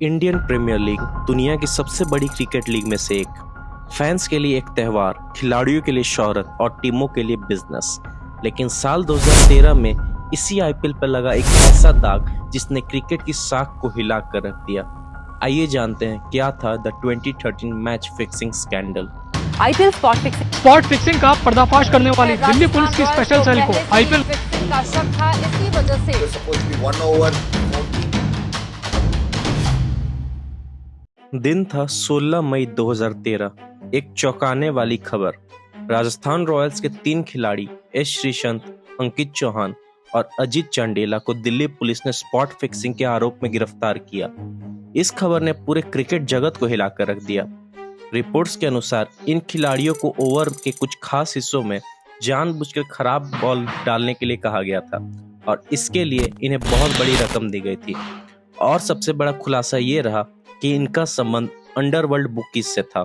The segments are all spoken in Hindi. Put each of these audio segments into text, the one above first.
इंडियन प्रीमियर लीग दुनिया की सबसे बड़ी क्रिकेट लीग में से एक। फैंस के लिए एक त्यौहार, खिलाड़ियों के लिए शोहरत और टीमों के लिए बिजनेस। लेकिन साल 2013 में इसी आईपीएल पर लगा एक ऐसा दाग जिसने क्रिकेट की साख को हिला कर रख दिया। आइए जानते हैं क्या था the 2013 match fixing scandal. IPL spot fixing का पर्दाफाश करने वाली दिल्ली पुलिस की स्पेशल सेल को आईपीएल का शक था, इसी वजह से दिन था 16 मई 2013। एक चौंकाने वाली खबर। राजस्थान रॉयल्स के 3 खिलाड़ी एस श्रीसंत, अंकित चौहान और अजीत चांडिला को दिल्ली पुलिस ने स्पॉट फिक्सिंग के आरोप में गिरफ्तार किया। इस खबर ने पूरे क्रिकेट जगत को हिलाकर रख दिया। रिपोर्ट्स के अनुसार इन खिलाड़ियों को ओवर के कुछ खास हिस्सों में जानबूझकर खराब बॉल डालने के लिए कहा गया था और इसके लिए इन्हें बहुत बड़ी रकम दी गई थी। और सबसे बड़ा खुलासा ये रहा कि इनका संबंध अंडरवर्ल्ड बुकीज से था।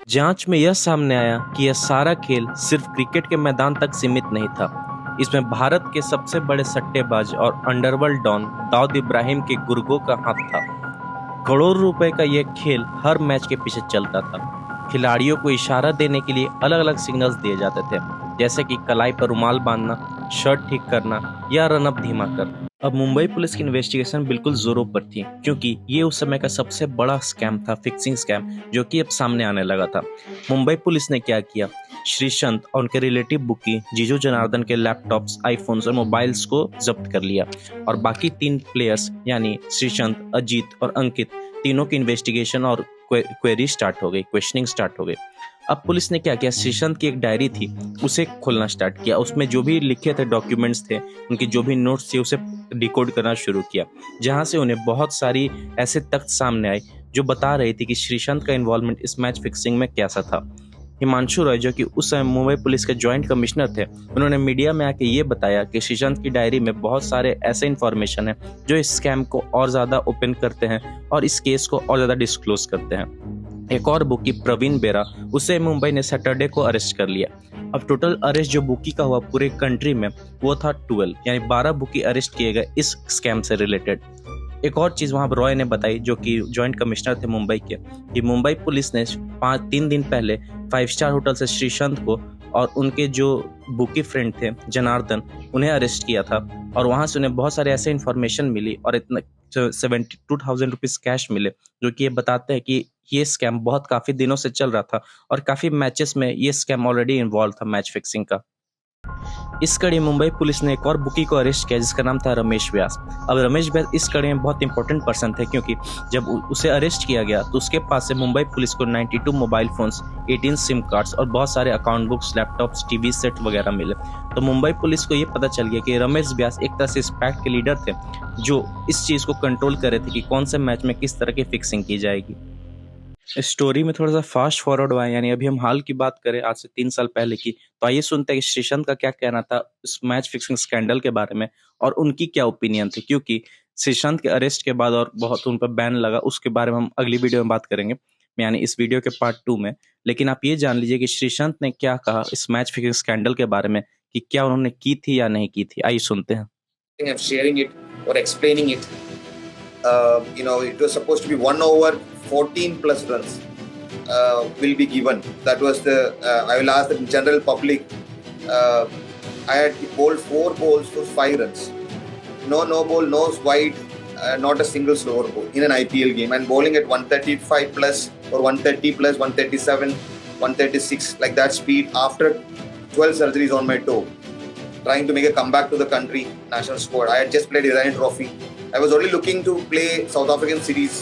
जांच में यह सामने आया कि यह सारा खेल सिर्फ क्रिकेट के मैदान तक सीमित नहीं था। इसमें भारत के सबसे बड़े सट्टेबाज और अंडरवर्ल्ड डॉन दाऊद इब्राहिम के गुर्गों का हाथ था। करोड़ों रुपए का यह खेल हर मैच के पीछे चलता था। खिलाड़ियों को इशारा देने के लिए अलग अलग सिग्नल्स दिए जाते थे, जैसे कि कलाई पर रुमाल बांधना, शर्ट ठीक करना या रनअप धीमा करना। अब मुंबई पुलिस की इन्वेस्टिगेशन बिल्कुल जोरों पर थी, क्योंकि ये उस समय का सबसे बड़ा स्कैम था, फिक्सिंग स्कैम, जो कि अब सामने आने लगा था। मुंबई पुलिस ने क्या किया, श्रीसंत और उनके रिलेटिव बुकी जीजू जनार्दन के लैपटॉप्स, आईफोन्स और मोबाइल्स को जब्त कर लिया और बाकी 3 प्लेयर्स यानी श्रीसंत, अजीत और अंकित, तीनों की इन्वेस्टिगेशन और क्वेरी स्टार्ट हो गई, क्वेश्चनिंग स्टार्ट हो गई। अब पुलिस ने क्या किया, श्रीसंत की एक डायरी थी उसे खोलना स्टार्ट किया। उसमें जो भी लिखे थे डॉक्यूमेंट्स थे, उनके जो भी नोट्स थे, उसे डिकोड करना शुरू किया, जहां से उन्हें बहुत सारी ऐसे तथ्य सामने आए जो बता रही थी कि श्रीसंत का इन्वॉल्वमेंट इस मैच फिक्सिंग में कैसा था। हिमांशु रॉय, जो कि उस समय मुंबई पुलिस के जॉइंट कमिश्नर थे, उन्होंने मीडिया में आके ये बताया कि श्रीसंत की डायरी में बहुत सारे ऐसे इन्फॉर्मेशन है जो इस स्कैम को और ज्यादा ओपन करते हैं और इस केस को और ज्यादा डिस्क्लोज करते हैं। एक और बुकी प्रवीण बेरा, उसे मुंबई ने सैटरडे को अरेस्ट कर लिया। अब टोटल अरेस्ट जो बुकी का हुआ पूरे कंट्री में वो था 12, यानी 12 बुकी अरेस्ट किए गए इस स्कैम से रिलेटेड। एक और चीज वहां रॉय ने बताई, जो कि जॉइंट कमिश्नर थे मुंबई के, कि मुंबई पुलिस ने 3 दिन पहले 5 स्टार होटल से श्रीसंत को और उनके जो बुकी फ्रेंड थे जनार्दन, उन्हें अरेस्ट किया था और वहां से उन्हें बहुत सारे ऐसे इन्फॉर्मेशन मिली और इतना 72,000 रुपीज कैश मिले, जो कि ये बताते हैं कि ये स्कैम बहुत काफी दिनों से चल रहा था और काफी मैचेस में ये स्कैम ऑलरेडी इन्वॉल्व था, मैच फिक्सिंग का। इस कड़ी मुंबई पुलिस ने एक और बुकी को अरेस्ट किया जिसका नाम था रमेश व्यास। अब रमेश व्यास इस कड़ी में बहुत इंपॉर्टेंट पर्सन थे, क्योंकि जब उसे अरेस्ट किया गया तो उसके पास से मुंबई पुलिस को 92 मोबाइल फोन्स, 18 सिम कार्ड्स और बहुत सारे account books, laptops, TV set वगैरह मिले। तो मुंबई पुलिस को ये पता चल गया कि रमेश व्यास एक तरह से इस पैक्ट के लीडर थे, जो इस चीज को कंट्रोल कर रहे थे कि कौन से मैच में किस तरह की फिक्सिंग की जाएगी। स्टोरी में थोड़ा सा फास्ट फॉरवर्ड हुआ है, यानी अभी हम हाल की बात करें आज से 3 साल पहले की, तो आइए सुनते हैं कि श्रीसंत का क्या कहना था इस मैच फिक्सिंग स्कैंडल के बारे में और उनकी क्या ओपिनियन थी, क्योंकि श्रीसंत के अरेस्ट के बाद और बहुत उन पर बैन लगा, उसके बारे में हम अगली वीडियो में बात करेंगे, यानी इस वीडियो के पार्ट 2 में। लेकिन आप ये जान लीजिए कि श्रीसंत ने क्या कहा इस मैच फिक्सिंग स्कैंडल के बारे में, कि क्या उन्होंने की थी या नहीं की थी। आइए सुनते हैं। Sharing it or explaining it, it was supposed to be 1 over 14 plus runs will be given. That was I will ask the general public. I had bowled 4 balls for 5 runs. No ball, no wide, not a single slower ball in an IPL game. And bowling at 135 plus or 130 plus, 137, 136, like that speed after 12 surgeries on my toe, trying to make a comeback to the country national squad. I had just played Iranian Trophy. I was only looking to play South African series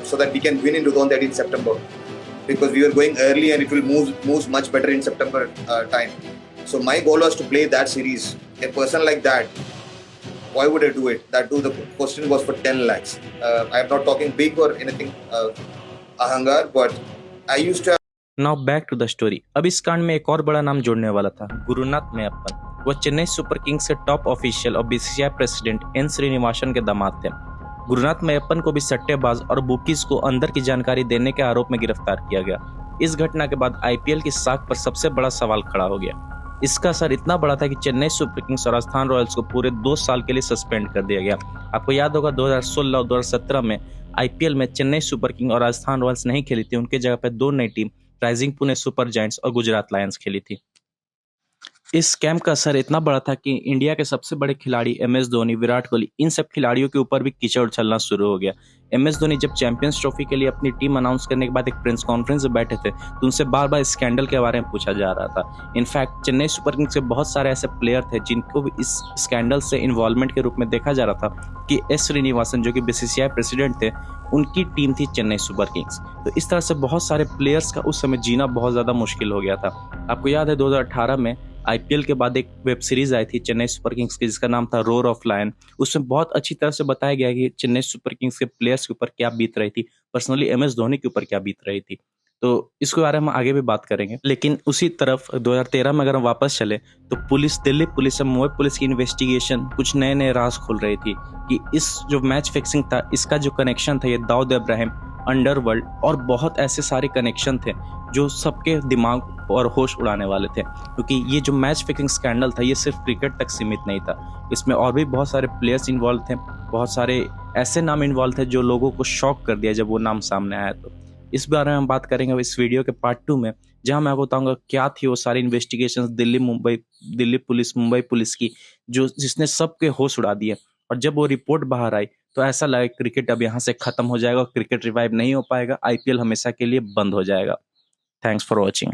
so that we can win in 2013 September, because we were going early and it will move much better in September time. So my goal was to play that series. A person like that, why would I do it? That too, the question was for 10 lakhs. I am not talking big or anything ahangar, but I used to have... Now back to the story. अब इस कांड में एक और बड़ा नाम जोड़ने वाला था, गुरुनाथ मैयप्पन। वह चेन्नई सुपर किंग्स के टॉप ऑफिशियल और बीसीसीआई प्रेसिडेंट एन श्रीनिवासन के दामाद थे। गुरुनाथ मैयप्पन को भी सट्टेबाज और बुकीज को अंदर की जानकारी देने के आरोप में गिरफ्तार किया गया। इस घटना के बाद आईपीएल की साख पर सबसे बड़ा सवाल खड़ा हो गया। इसका असर इतना बड़ा था कि चेन्नई सुपर किंग्स और राजस्थान रॉयल्स को पूरे 2 साल के लिए सस्पेंड कर दिया गया। आपको याद होगा 2016 और 2017 में आईपीएल में चेन्नई सुपर किंग और राजस्थान रॉयल्स नहीं खेली थी, उनके जगह पर दो नई team rising Pune super giants और गुजरात लायंस खेली थी। इस स्कैम का असर इतना बड़ा था कि इंडिया के सबसे बड़े खिलाड़ी एमएस धोनी, विराट कोहली, इन सब खिलाड़ियों के ऊपर भी कीचड़ उछलना शुरू हो गया। एमएस धोनी जब चैंपियंस ट्रॉफी के लिए अपनी टीम अनाउंस करने के बाद एक प्रेस कॉन्फ्रेंस में बैठे थे तो उनसे बार बार स्कैंडल के बारे में पूछा जा रहा था। इनफैक्ट चेन्नई सुपर किंग्स के बहुत सारे ऐसे प्लेयर थे जिनको भी इस स्कैंडल से इन्वॉल्वमेंट के रूप में देखा जा रहा था कि एस श्रीनिवासन जो कि बीसीसीआई प्रेसिडेंट थे, उनकी टीम थी चेन्नई सुपर किंग्स। तो इस तरह से बहुत सारे प्लेयर्स का उस समय जीना बहुत ज़्यादा मुश्किल हो गया था। आपको याद है 2018 में आईपीएल के बाद एक वेब सीरीज आई थी चेन्नई सुपर किंग्स की जिसका नाम था रोर ऑफ लायन। उसमें बहुत अच्छी तरह से बताया गया कि चेन्नई सुपर किंग्स के प्लेयर्स के ऊपर क्या बीत रही थी, पर्सनली एमएस धोनी के ऊपर क्या बीत रही थी। तो इसके बारे में हम आगे भी बात करेंगे। लेकिन उसी तरफ 2013 में अगर हम वापस चले तो दिल्ली पुलिस और मुंबई पुलिस की इन्वेस्टिगेशन कुछ नए नए राज खोल रही थी कि इस जो मैच फिक्सिंग था इसका जो कनेक्शन था ये दाऊद इब्राहिम, अंडरवर्ल्ड और बहुत ऐसे सारे कनेक्शन थे जो सबके दिमाग और होश उड़ाने वाले थे। क्योंकि ये जो मैच फिक्सिंग स्कैंडल था ये सिर्फ क्रिकेट तक सीमित नहीं था, इसमें और भी बहुत सारे प्लेयर्स इन्वॉल्व थे, बहुत सारे ऐसे नाम इन्वॉल्व थे जो लोगों को शॉक कर दिया जब वो नाम सामने आया। तो इस बारे में हम बात करेंगे इस वीडियो के पार्ट 2 में, जहां मैं आपको बताऊंगा क्या थी वो सारी investigations Delhi police Mumbai police की जिसने सबके होश उड़ा दिए। और जब वो रिपोर्ट बाहर आई तो ऐसा लगा क्रिकेट अब यहाँ से खत्म हो जाएगा, क्रिकेट रिवाइव नहीं हो पाएगा, आईपीएल हमेशा के लिए बंद हो जाएगा। Thanks for watching.